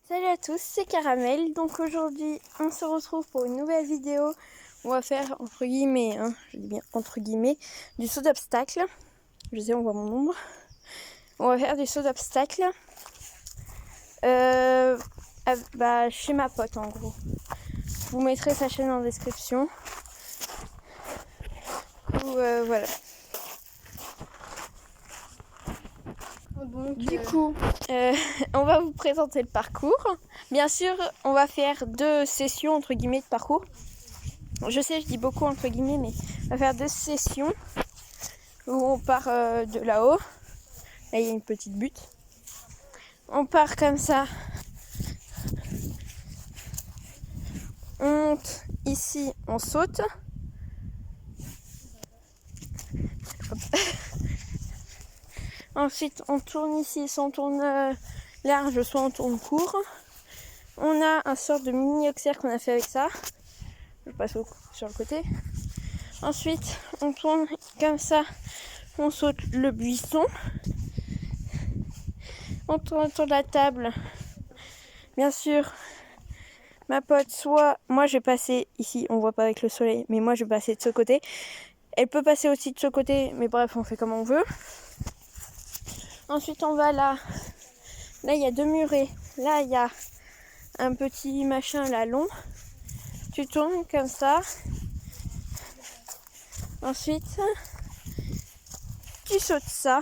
Salut à tous, c'est Caramel. Donc aujourd'hui, on se retrouve pour une nouvelle vidéo. On va faire entre guillemets, je dis bien entre guillemets, du saut d'obstacle. Je sais, on voit mon ombre. On va faire du saut d'obstacle chez ma pote en gros. Je vous mettrai sa chaîne en description. Voilà. Du coup, on va vous présenter le parcours. Bien sûr, on va faire 2 sessions entre guillemets de parcours. Je sais, je dis beaucoup entre guillemets, mais on va faire 2 sessions où on part de là-haut. Là, il y a une petite butte. On part comme ça. On monte ici, on saute. Hop. Ensuite, on tourne ici, soit on tourne large, soit on tourne court. On a un sort de mini auxerre qu'on a fait avec ça. Je passe sur le côté. Ensuite, on tourne comme ça. On saute le buisson. On tourne autour de la table. Bien sûr, ma pote, soit moi je vais passer ici, on voit pas avec le soleil, mais moi je vais passer de ce côté. Elle peut passer aussi de ce côté, mais bref, on fait comme on veut. Ensuite, on va là. Là, il y a 2 murets. Là, il y a un petit machin là long. Tu tournes comme ça. Ensuite, tu sautes ça.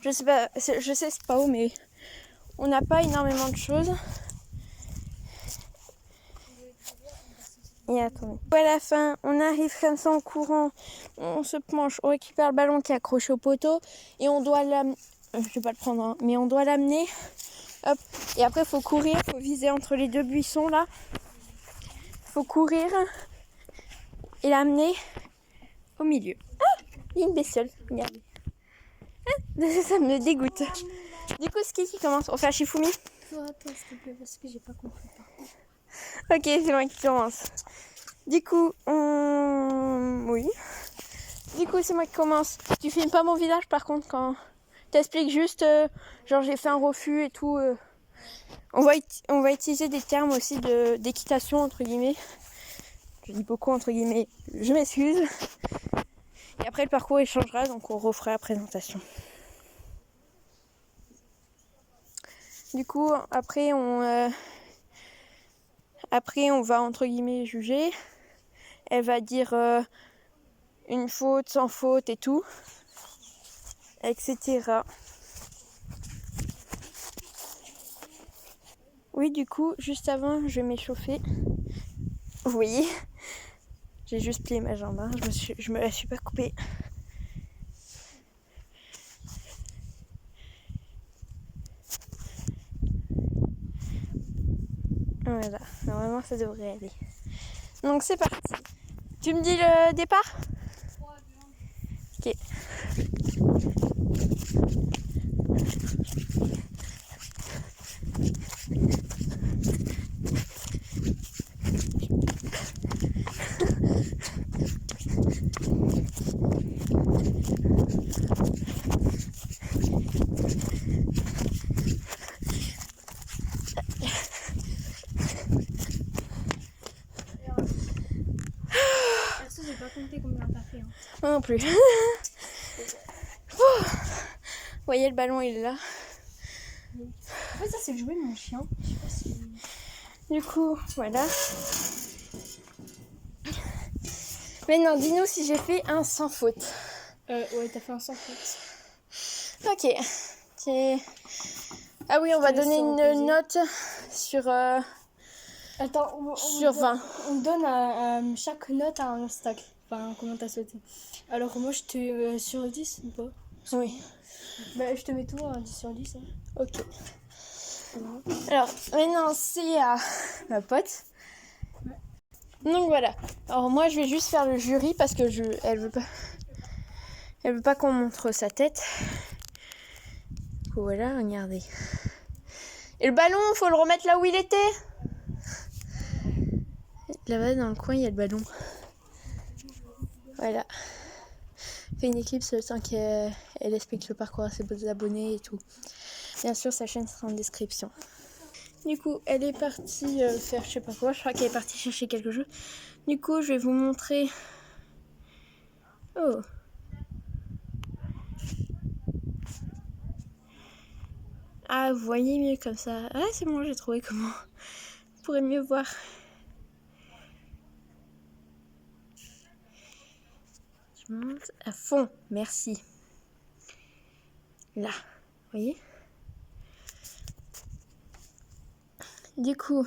Je sais pas, c'est pas où, mais on n'a pas énormément de choses. Et attendez. À la fin, on arrive comme ça en courant. On se penche, on récupère le ballon qui est accroché au poteau et on doit l'amener. Je vais pas le prendre, hein, mais on doit l'amener. Hop. Et après, il faut courir, il faut viser entre les 2 buissons là. Il faut courir et l'amener au milieu. Ah, il y a une bestiole. Regardez. Ah, ça me dégoûte. Du coup, c'est qui commence? On fait un Shifumi? Oh, attends, s'il te plaît, parce que j'ai pas compris. Ok, c'est moi qui commence. Du coup, oui. Du coup, c'est moi qui commence. Tu filmes pas mon visage par contre quand t'expliques juste, genre j'ai fait un refus et tout. On va utiliser des termes aussi d'équitation entre guillemets. Je dis beaucoup entre guillemets, je m'excuse. Et après le parcours il changera, donc on refera la présentation. Du coup, après on va entre guillemets juger. Elle va dire une faute, sans faute et tout, etc. Oui, du coup, juste avant, je vais m'échauffer. Vous voyez, j'ai juste plié ma jambe, hein. Je me la suis pas coupée. Voilà, normalement ça devrait aller. Donc c'est parti. Tu me dis le départ ? Ok. Perso, j'ai pas compté combien t'as fait. Hein. Moi non plus. Vous voyez, le ballon il est là. En fait, ça c'est le jouet de mon chien. Je sais pas si... Du coup, voilà. Maintenant, dis-nous si j'ai fait un sans faute. Ouais, t'as fait un sans faute. Ok. Ah oui, on va donner une note sur... Attends, sur 20. On donne chaque note à un obstacle. Enfin, comment t'as sauté. Alors, moi, je te... sur 10 ou pas? Oui. Bah, je te mets tout à 10 sur 10. Hein. Ok. Alors, maintenant, c'est à ma pote. Donc voilà. Alors moi, je vais juste faire le jury parce que elle veut pas qu'on montre sa tête. Voilà, regardez. Et le ballon, faut le remettre là où il était. Là-bas, dans le coin, il y a le ballon. Voilà. Fait une éclipse le temps qu'elle explique le parcours à ses abonnés et tout. Bien sûr, sa chaîne sera en description. Du coup, elle est partie faire je sais pas quoi. Je crois qu'elle est partie chercher quelque chose. Du coup, je vais vous montrer. Oh. Ah, vous voyez mieux comme ça. Ah, c'est bon, j'ai trouvé comment. Vous pourrez mieux voir. Je monte à fond. Merci. Là. Vous voyez? Du coup,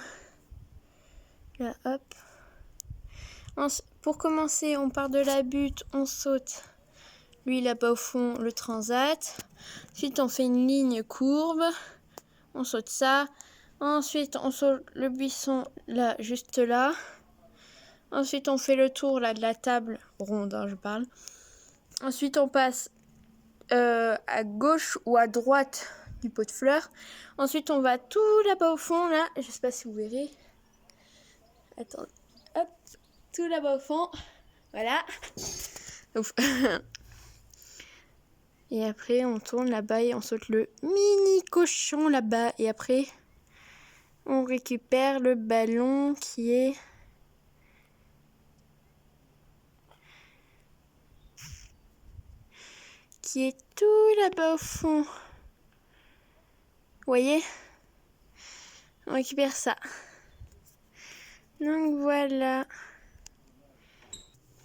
là, hop. Pour commencer, on part de la butte, on saute. Lui, là-bas au fond, le transat. Ensuite, on fait une ligne courbe. On saute ça. Ensuite, on saute le buisson, là, juste là. Ensuite, on fait le tour, là, de la table ronde, hein, je parle. Ensuite, on passe à gauche ou à droite du pot de fleurs. Ensuite, on va tout là-bas au fond, là. Je sais pas si vous verrez. Attendez. Hop. Tout là-bas au fond. Voilà. Ouf. Et après, on tourne là-bas et on saute le mini cochon là-bas. Et après, on récupère le ballon qui est... tout là-bas au fond. Vous voyez? On récupère ça. Donc voilà.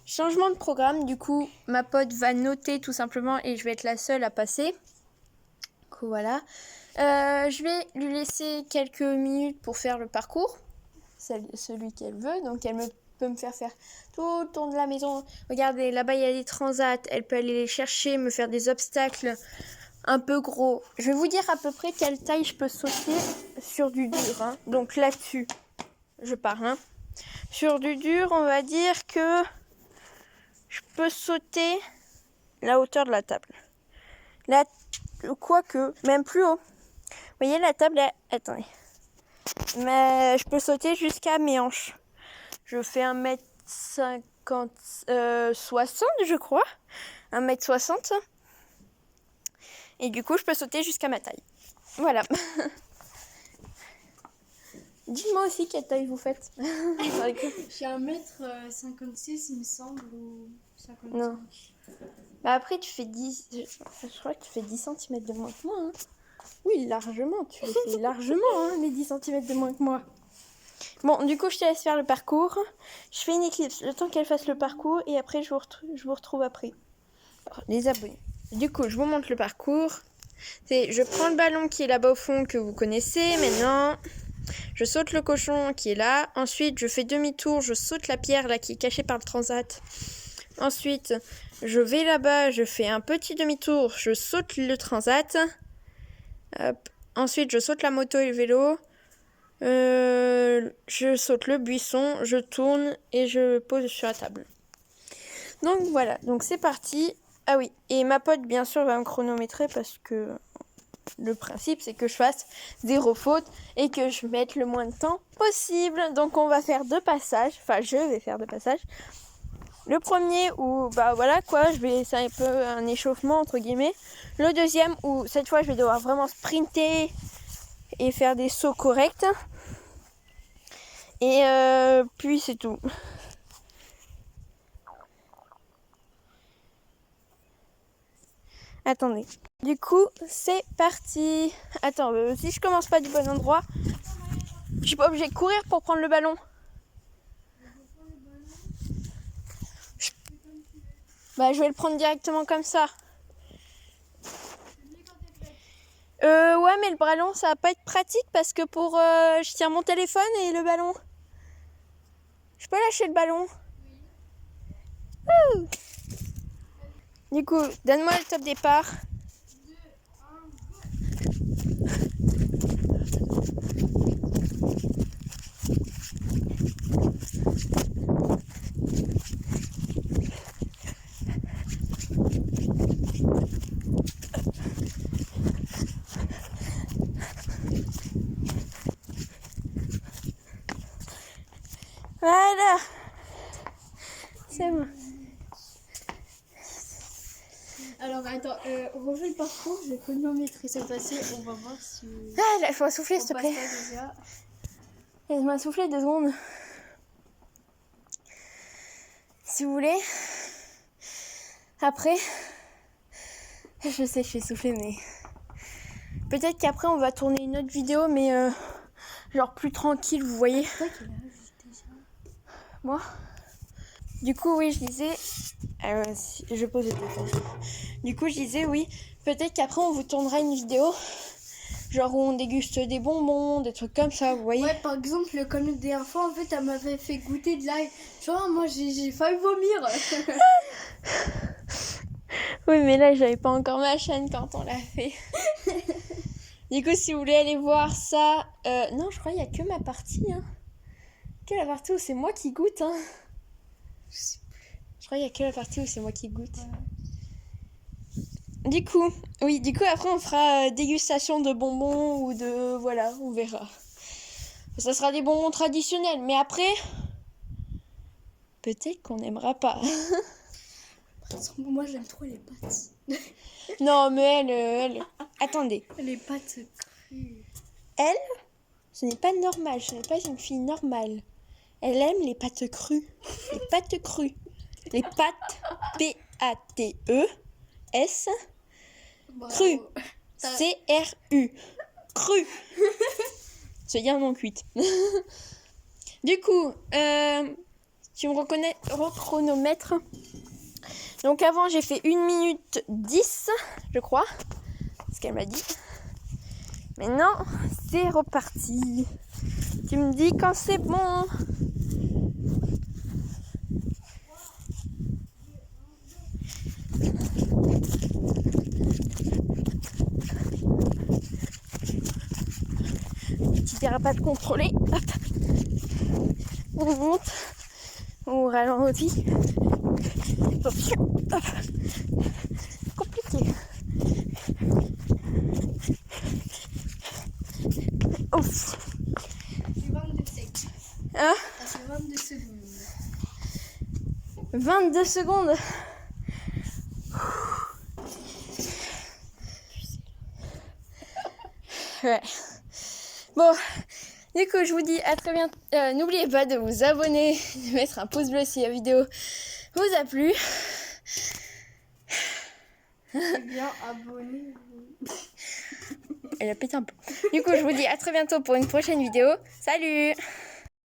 Changement de programme, du coup, ma pote va noter tout simplement et je vais être la seule à passer. Du coup, voilà. Je vais lui laisser quelques minutes pour faire le parcours, celui qu'elle veut. Donc, elle peut me faire tout le tour de la maison. Regardez, là-bas, il y a des transats. Elle peut aller les chercher, me faire des obstacles un peu gros. Je vais vous dire à peu près quelle taille je peux sauter sur du dur. Hein. Donc, là-dessus, je pars. Hein. Sur du dur, on va dire que je peux sauter la hauteur de la table. Là, quoique, même plus haut. Vous voyez, la table, attendez. Mais je peux sauter jusqu'à mes hanches. Je fais 1m50, 60, je crois. 1m60. Et du coup, je peux sauter jusqu'à ma taille. Voilà. Dites-moi aussi quelle taille vous faites. Je suis 1m56, il me semble, ou 55. Non. Bah après, tu fais 10... Je crois que tu fais 10 cm de moins que moi. Hein. Oui, largement. Tu les fais largement, hein, les 10 cm de moins que moi. Bon, du coup, je te laisse faire le parcours. Je fais une éclipse le temps qu'elle fasse le parcours et après, je vous retrouve après. Alors, les abonnés. Du coup, je vous montre le parcours. Je prends le ballon qui est là-bas au fond que vous connaissez maintenant. Je saute le cochon qui est là. Ensuite, je fais demi-tour. Je saute la pierre là qui est cachée par le transat. Ensuite, je vais là-bas. Je fais un petit demi-tour. Je saute le transat. Hop. Ensuite, je saute la moto et le vélo. Je saute le buisson. Je tourne et je pose sur la table. Donc voilà. Donc c'est parti. Ah oui. Et ma pote, bien sûr, va me chronométrer parce que... Le principe, c'est que je fasse 0 faute et que je mette le moins de temps possible. Donc, on va faire 2 passages. Enfin, je vais faire 2 passages. Le premier où, bah voilà quoi, c'est un peu un échauffement entre guillemets. Le deuxième où, cette fois, je vais devoir vraiment sprinter et faire des sauts corrects. Et puis, c'est tout. Attendez. Du coup, c'est parti. Attends, si je commence pas du bon endroit, je suis pas obligée de courir pour prendre le ballon. Bah, je vais le prendre directement comme ça. Ouais, mais le ballon, ça va pas être pratique parce que je tiens mon téléphone et le ballon. Je peux lâcher le ballon. Ouh. Du coup, donne-moi le top départ. Voilà. C'est bon. Alors attends, refais le parcours, je chronométrer cette fois-ci, on va voir si Ah, là, faut souffler, on s'il te passe plaît. pas déjà. Laisse-moi souffler 2 secondes. Si vous voulez. Après, je sais, je suis soufflée, mais peut-être qu'après on va tourner une autre vidéo, mais genre plus tranquille, vous voyez. Toi quel âge déjà? Moi. Du coup, oui, je disais. Je pose le téléphone. Du coup, je disais, oui, peut-être qu'après on vous tournera une vidéo, genre où on déguste des bonbons, des trucs comme ça, vous voyez. Ouais, par exemple, comme la dernière fois, en fait, elle m'avait fait goûter de l'ail. Tu vois, moi, j'ai failli vomir. Oui, mais là, j'avais pas encore ma chaîne quand on l'a fait. Du coup, si vous voulez aller voir ça... non, je crois qu'il n'y a que ma partie. Hein. Que la partie où c'est moi qui goûte. Hein. Je crois qu'il n'y a que la partie où c'est moi qui goûte. Du coup, après, on fera dégustation de bonbons ou de... Voilà, on verra. Ça sera des bonbons traditionnels. Mais après, peut-être qu'on n'aimera pas. Moi, j'aime trop les pâtes. Non, mais elle... Attendez. Les pâtes crues. Elle, ce n'est pas normal. Ce n'est pas une fille normale. Elle aime les pâtes crues. Les pâtes crues. Les pâtes P-A-T-E-S. Crues. C-R-U. Crues. C'est bien non cuite. Du coup, tu me reconnais chronomètre. Donc avant, j'ai fait 1 minute 10, je crois. Ce qu'elle m'a dit. Maintenant, c'est reparti. Tu me dis quand c'est bon. Tu diras pas de contrôler. Hop. On monte. On ralentit. Hop. Compliqué. Ouf. C'est 22 secondes. Hein? Ça fait 22 secondes. 22 secondes. Ouais. Bon, du coup, je vous dis à très bientôt. N'oubliez pas de vous abonner, de mettre un pouce bleu si la vidéo vous a plu. C'est bien, abonnez-vous. Elle a pété un peu. Du coup, je vous dis à très bientôt pour une prochaine vidéo. Salut!